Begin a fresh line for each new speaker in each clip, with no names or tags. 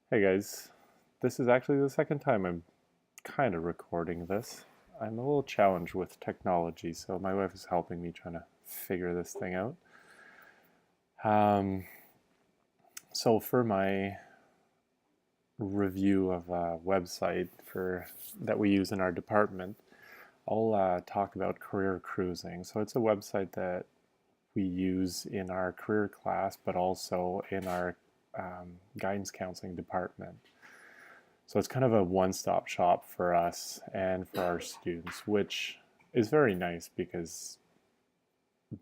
Hey guys, this is actually the second time I'm kind of recording this. I'm a little challenged with technology, so my wife is helping me trying to figure this thing out. Um, so for my review of a website for that we use in our department, I'll talk about career cruising. So it's a website that we use in our career class, but also in our guidance counseling department. So it's kind of a one-stop shop for us and for our students, which is very nice because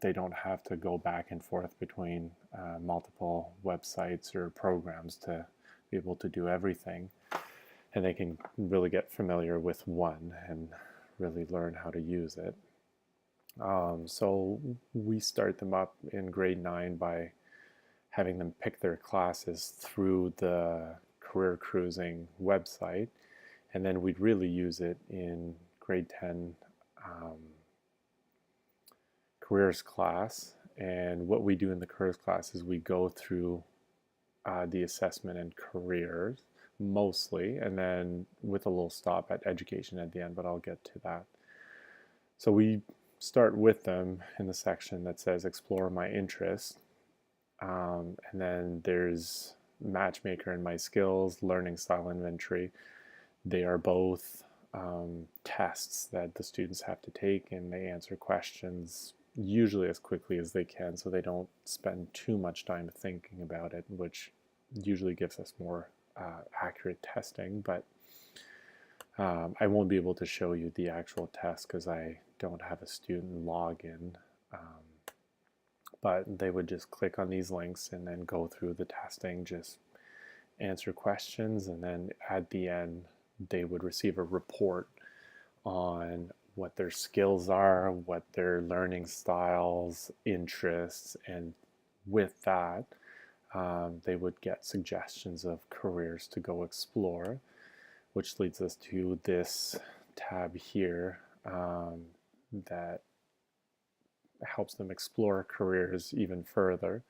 they don't have to go back and forth between multiple websites or programs to be able to do everything. And they can really get familiar with one and really learn how to use it. So we start them up in grade 9 by having them pick their classes through the career cruising website, and then we'd really use it in grade 10 um, careers class. And what we do in the careers class is we go through the assessment and careers mostly, and then with a little stop at education at the end, but I'll get to that. So we start with them in the section that says explore my interests. And then there's matchmaker and my skills, learning style inventory. They are both tests that the students have to take, and they answer questions usually as quickly as they can so they don't spend too much time thinking about it, which usually gives us more accurate testing. But I won't be able to show you the actual test because I don't have a student login. But they would just click on these links and then go through the testing, just answer questions, and then at the end they would receive a report on what their skills are, what their learning styles, interests, and with that they would get suggestions of careers to go explore, which leads us to this tab here that helps them explore careers even further.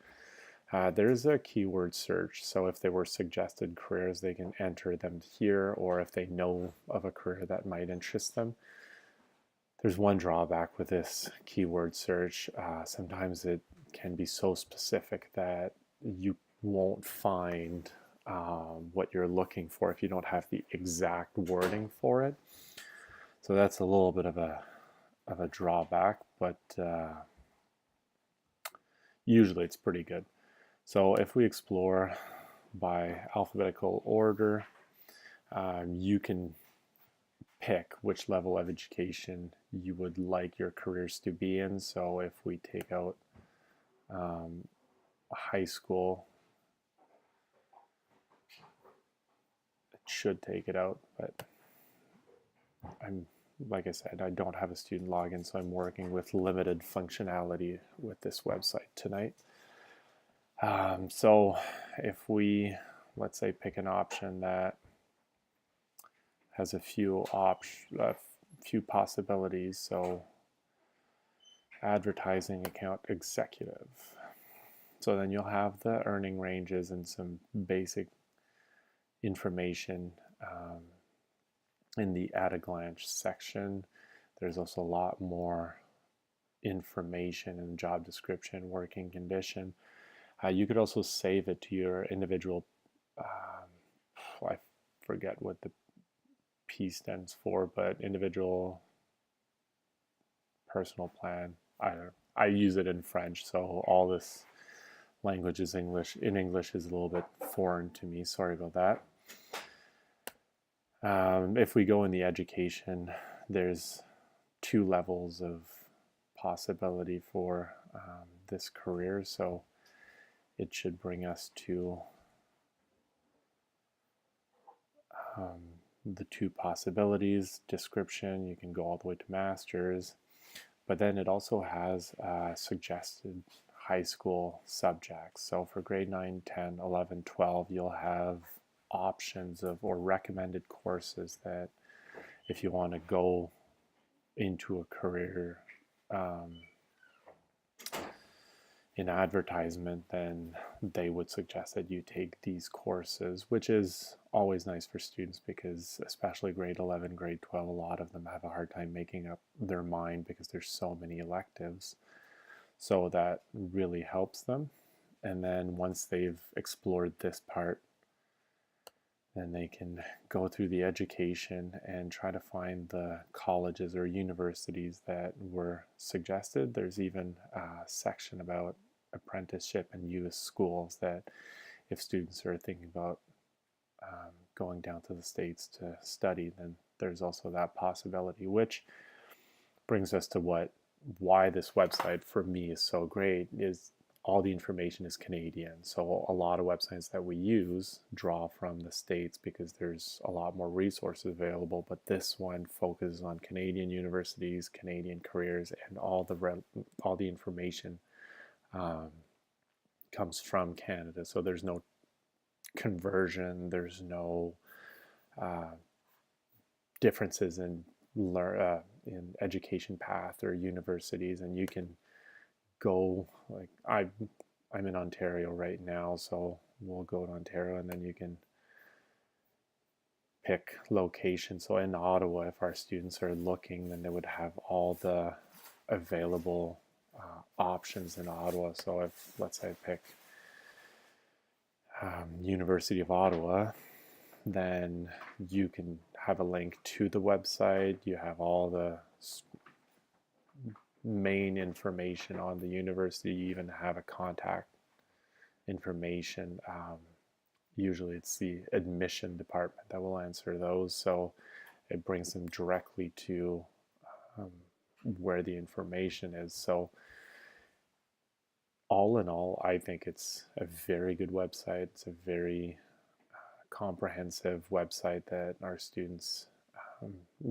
There's a keyword search, so if they were suggested careers, they can enter them here, or if they know of a career that might interest them. There's one drawback with this keyword search. Sometimes it can be so specific that you won't find what you're looking for if you don't have the exact wording for it. So that's a little bit of a drawback, but usually it's pretty good. So if we explore by alphabetical order, you can pick which level of education you would like your careers to be in. So if we take out high school, it should take it out, but like I said, I don't have a student login, so I'm working with limited functionality with this website tonight. So if we, let's say, pick an option that has a few possibilities, so advertising account executive. So then you'll have the earning ranges and some basic information in the at a glance section. There's also a lot more information in the job description, working condition. You could also save it to your individual, I forget what the P stands for, but individual personal plan. I use it in French, so all this language is English. In English is a little bit foreign to me. Sorry about that. If we go in the education, there's 2 levels of possibility for this career, so it should bring us to the 2 possibilities. Description, you can go all the way to master's, but then it also has suggested high school subjects. So for grade 9, 10, 11, 12, you'll have options of or recommended courses that if you want to go into a career in advertisement, then they would suggest that you take these courses, which is always nice for students because especially grade 11, grade 12, a lot of them have a hard time making up their mind because there's so many electives. So that really helps them. And then once they've explored this part, then they can go through the education and try to find the colleges or universities that were suggested. There's even a section about apprenticeship and youth schools that if students are thinking about going down to the States to study, then there's also that possibility, which brings us to why this website for me is so great is all the information is Canadian. So a lot of websites that we use draw from the States because there's a lot more resources available, but this one focuses on Canadian universities, Canadian careers, and all the information comes from Canada. So there's no conversion, there's no differences in education path or universities, and you can go like I'm in Ontario right now, so we'll go to Ontario and then you can pick location. So in Ottawa, if our students are looking, then they would have all the available options in Ottawa. So if let's say I pick University of Ottawa, then you can have a link to the website. You have all the main information on the university. You even have a contact information. Usually it's the admission department that will answer those, so it brings them directly to where the information is. So all in all, I think it's a very good website. It's a very comprehensive website that our students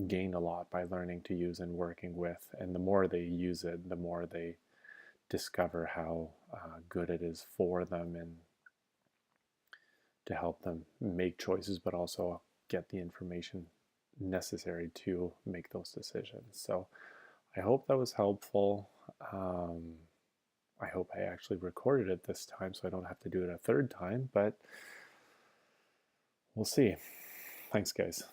gain a lot by learning to use and working with. And the more they use it, the more they discover how good it is for them and to help them make choices, but also get the information necessary to make those decisions. So I hope that was helpful. I hope I actually recorded it this time so I don't have to do it a third time, but we'll see. Thanks, guys.